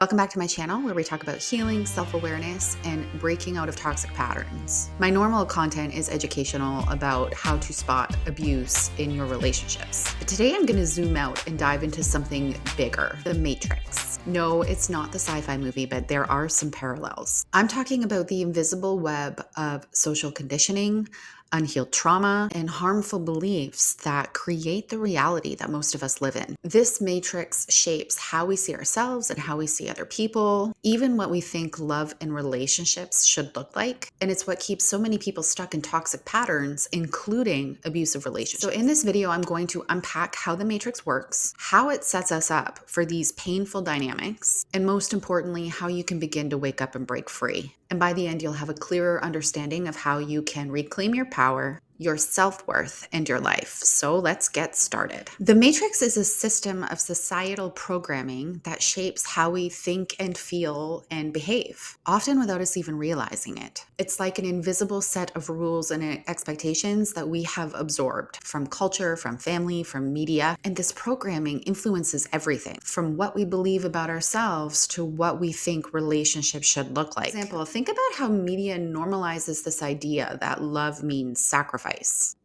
Welcome back to my channel where we talk about healing, self-awareness, and breaking out of toxic patterns. My normal content is educational about how to spot abuse in your relationships. But today I'm going to zoom out and dive into something bigger, the Matrix. No, it's not the sci-fi movie, but there are some parallels. I'm talking about the invisible web of social conditioning, unhealed trauma, and harmful beliefs that create the reality that most of us live in. This matrix shapes how we see ourselves and how we see other people, even what we think love and relationships should look like. And it's what keeps so many people stuck in toxic patterns, including abusive relationships. So in this video, I'm going to unpack how the matrix works, how it sets us up for these painful dynamics, and most importantly, how you can begin to wake up and break free. And by the end, you'll have a clearer understanding of how you can reclaim your power, your self-worth, and your life. So let's get started. The Matrix is a system of societal programming that shapes how we think and feel and behave, often without us even realizing it. It's like an invisible set of rules and expectations that we have absorbed from culture, from family, from media. And this programming influences everything from what we believe about ourselves to what we think relationships should look like. For example, think about how media normalizes this idea that love means sacrifice.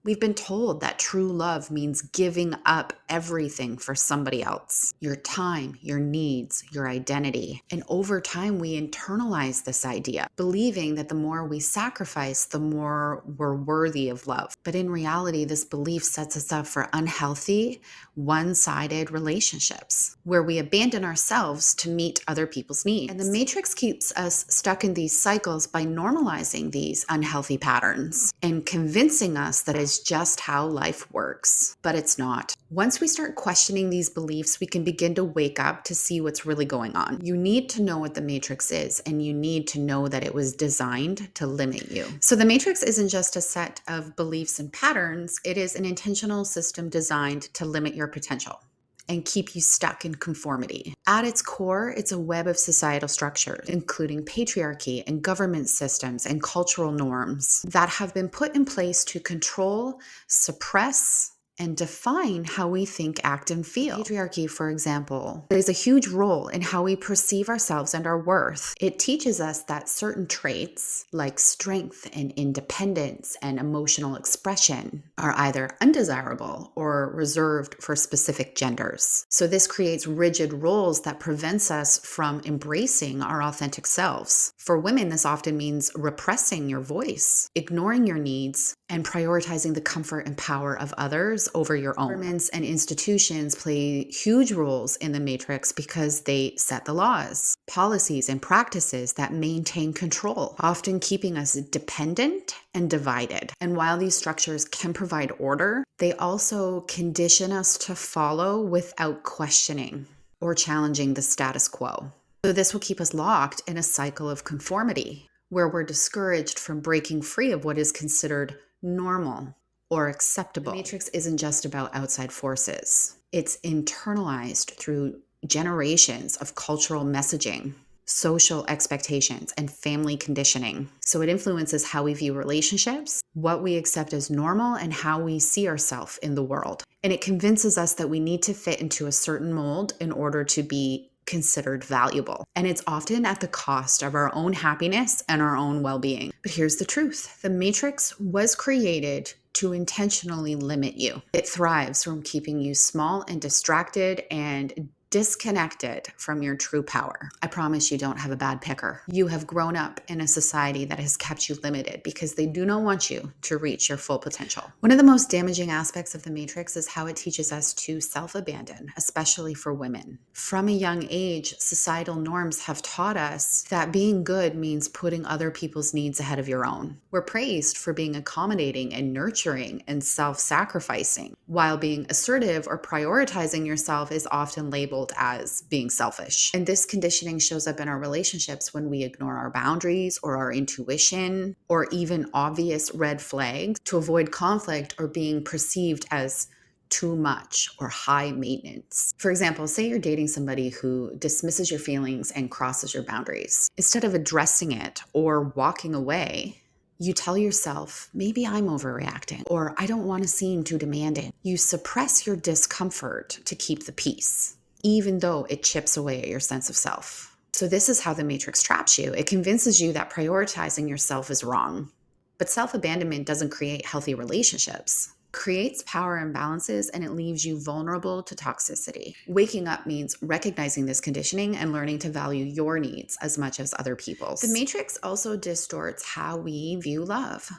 We've been told that true love means giving up everything for somebody else, your time, your needs, your identity. And over time, we internalize this idea, believing that the more we sacrifice, the more we're worthy of love. But in reality, this belief sets us up for unhealthy, one-sided relationships where we abandon ourselves to meet other people's needs. And the Matrix keeps us stuck in these cycles by normalizing these unhealthy patterns and convincing us that it's just how life works, but it's not. Once we start questioning these beliefs, we can begin to wake up to see what's really going on. You need to know what the Matrix is, and you need to know that it was designed to limit you. So the Matrix isn't just a set of beliefs and patterns, it is an intentional system designed to limit your potential and keep you stuck in conformity. At its core, it's a web of societal structures, including patriarchy and government systems and cultural norms that have been put in place to control, suppress, and define how we think, act, and feel. Patriarchy, for example, plays a huge role in how we perceive ourselves and our worth. It teaches us that certain traits, like strength and independence and emotional expression, are either undesirable or reserved for specific genders. So this creates rigid roles that prevents us from embracing our authentic selves. For women, this often means repressing your voice, ignoring your needs, and prioritizing the comfort and power of others over your own. Governments and institutions play huge roles in the Matrix because they set the laws, policies, and practices that maintain control, often keeping us dependent and divided. And while these structures can provide order, they also condition us to follow without questioning or challenging the status quo. So this will keep us locked in a cycle of conformity, where we're discouraged from breaking free of what is considered normal or acceptable. The Matrix isn't just about outside forces. It's internalized through generations of cultural messaging, social expectations, and family conditioning. So it influences how we view relationships, what we accept as normal, and how we see ourselves in the world. And it convinces us that we need to fit into a certain mold in order to be considered valuable. And it's often at the cost of our own happiness and our own well-being. But here's the truth. The Matrix was created to intentionally limit you. It thrives from keeping you small and distracted and disconnected from your true power. I promise you don't have a bad picker. You have grown up in a society that has kept you limited because they do not want you to reach your full potential. One of the most damaging aspects of the Matrix is how it teaches us to self-abandon, especially for women. From a young age, societal norms have taught us that being good means putting other people's needs ahead of your own. We're praised for being accommodating and nurturing and self-sacrificing, while being assertive or prioritizing yourself is often labeled as being selfish. And this conditioning shows up in our relationships when we ignore our boundaries or our intuition or even obvious red flags to avoid conflict or being perceived as too much or high maintenance. For example, say you're dating somebody who dismisses your feelings and crosses your boundaries. Instead of addressing it or walking away, you tell yourself, maybe I'm overreacting, or I don't want to seem too demanding. You suppress your discomfort to keep the peace, even though it chips away at your sense of self. So this is how the matrix traps you. It convinces you that prioritizing yourself is wrong. But self-abandonment doesn't create healthy relationships. It creates power imbalances, and it leaves you vulnerable to toxicity. Waking up means recognizing this conditioning and learning to value your needs as much as other people's. The matrix also distorts how we view love,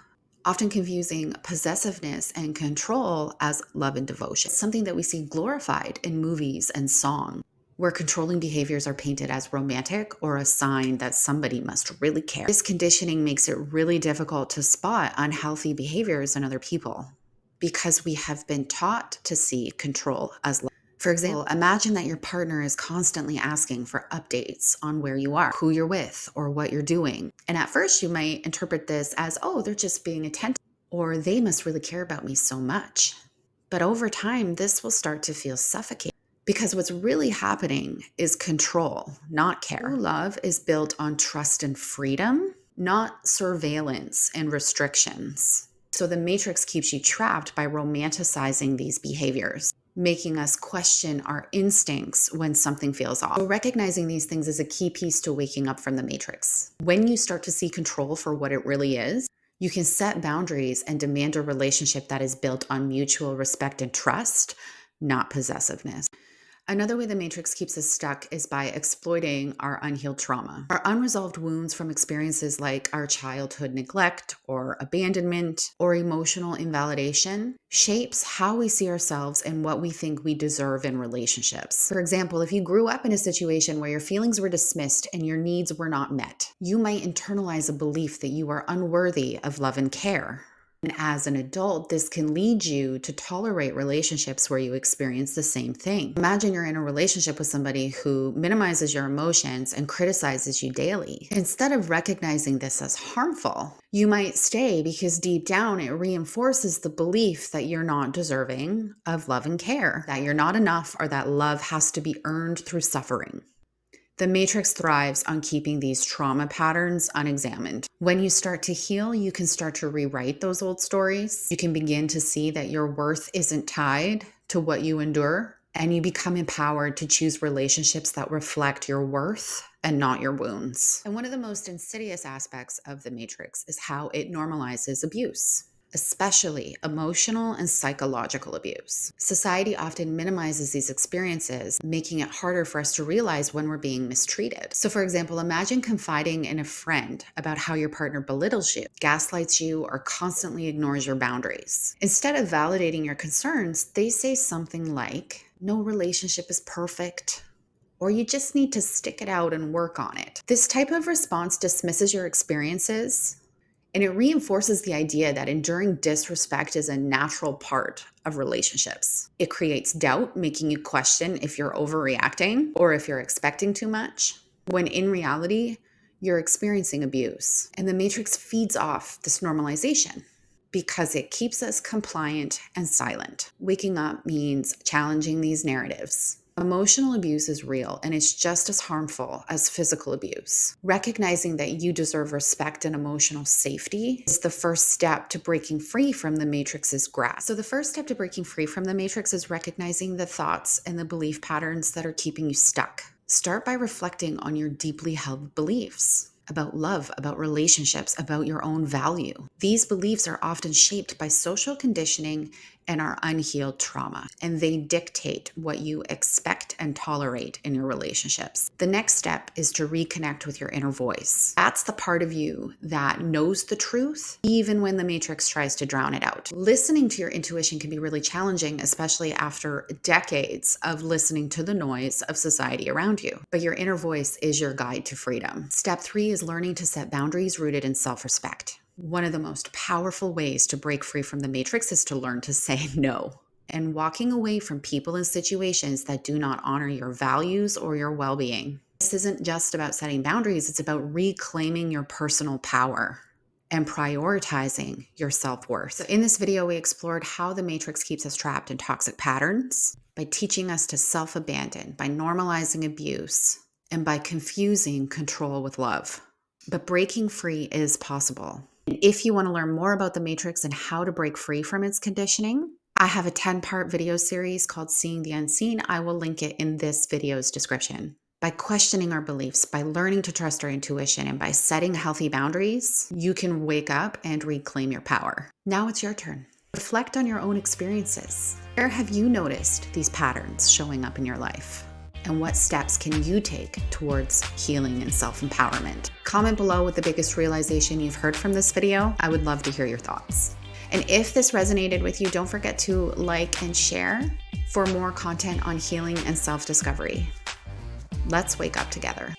often confusing possessiveness and control as love and devotion. It's something that we see glorified in movies and songs, where controlling behaviors are painted as romantic or a sign that somebody must really care. This conditioning makes it really difficult to spot unhealthy behaviors in other people because we have been taught to see control as love. For example, imagine that your partner is constantly asking for updates on where you are, who you're with, or what you're doing. And at first you might interpret this as, oh, they're just being attentive, or they must really care about me so much. But over time, this will start to feel suffocating, because what's really happening is control, not care. True love is built on trust and freedom, not surveillance and restrictions. So the matrix keeps you trapped by romanticizing these behaviors, making us question our instincts when something feels off. So recognizing these things is a key piece to waking up from the matrix. When you start to see control for what it really is, you can set boundaries and demand a relationship that is built on mutual respect and trust, not possessiveness. Another way the matrix keeps us stuck is by exploiting our unhealed trauma. Our unresolved wounds from experiences like our childhood neglect or abandonment or emotional invalidation shapes how we see ourselves and what we think we deserve in relationships. For example, if you grew up in a situation where your feelings were dismissed and your needs were not met, you might internalize a belief that you are unworthy of love and care. And as an adult, this can lead you to tolerate relationships where you experience the same thing. Imagine you're in a relationship with somebody who minimizes your emotions and criticizes you daily. Instead of recognizing this as harmful, you might stay because deep down it reinforces the belief that you're not deserving of love and care, that you're not enough, or that love has to be earned through suffering. The matrix thrives on keeping these trauma patterns unexamined. When you start to heal, you can start to rewrite those old stories. You can begin to see that your worth isn't tied to what you endure, and you become empowered to choose relationships that reflect your worth and not your wounds. And one of the most insidious aspects of the matrix is how it normalizes abuse, especially emotional and psychological abuse. Society often minimizes these experiences, making it harder for us to realize when we're being mistreated. So for example, imagine confiding in a friend about how your partner belittles you, gaslights you, or constantly ignores your boundaries. Instead of validating your concerns, they say something like, "No relationship is perfect," or "You just need to stick it out and work on it." This type of response dismisses your experiences, and it reinforces the idea that enduring disrespect is a natural part of relationships. It creates doubt, making you question if you're overreacting or if you're expecting too much, when in reality, you're experiencing abuse. And the matrix feeds off this normalization because it keeps us compliant and silent. Waking up means challenging these narratives. Emotional abuse is real, and it's just as harmful as physical abuse. Recognizing that you deserve respect and emotional safety is the first step to breaking free from the matrix's grasp. So the first step to breaking free from the matrix is recognizing the thoughts and the belief patterns that are keeping you stuck. Start by reflecting on your deeply held beliefs about love, about relationships, about your own value. These beliefs are often shaped by social conditioning and our unhealed trauma, and they dictate what you expect and tolerate in your relationships. The next step is to reconnect with your inner voice. That's the part of you that knows the truth, even when the matrix tries to drown it out. Listening to your intuition can be really challenging, especially after decades of listening to the noise of society around you. But your inner voice is your guide to freedom. Step 3 is learning to set boundaries rooted in self-respect. One of the most powerful ways to break free from the matrix is to learn to say no. And walking away from people and situations that do not honor your values or your well-being. This isn't just about setting boundaries, it's about reclaiming your personal power and prioritizing your self-worth. So in this video, we explored how the matrix keeps us trapped in toxic patterns by teaching us to self-abandon, by normalizing abuse, and by confusing control with love. But breaking free is possible. And if you want to learn more about the matrix and how to break free from its conditioning, I have a 10-part video series called Seeing the Unseen. I will link it in this video's description. By questioning our beliefs, by learning to trust our intuition, and by setting healthy boundaries, you can wake up and reclaim your power. Now it's your turn. Reflect on your own experiences. Where have you noticed these patterns showing up in your life? And what steps can you take towards healing and self-empowerment? Comment below with the biggest realization you've heard from this video. I would love to hear your thoughts. And if this resonated with you, don't forget to like and share for more content on healing and self-discovery. Let's wake up together.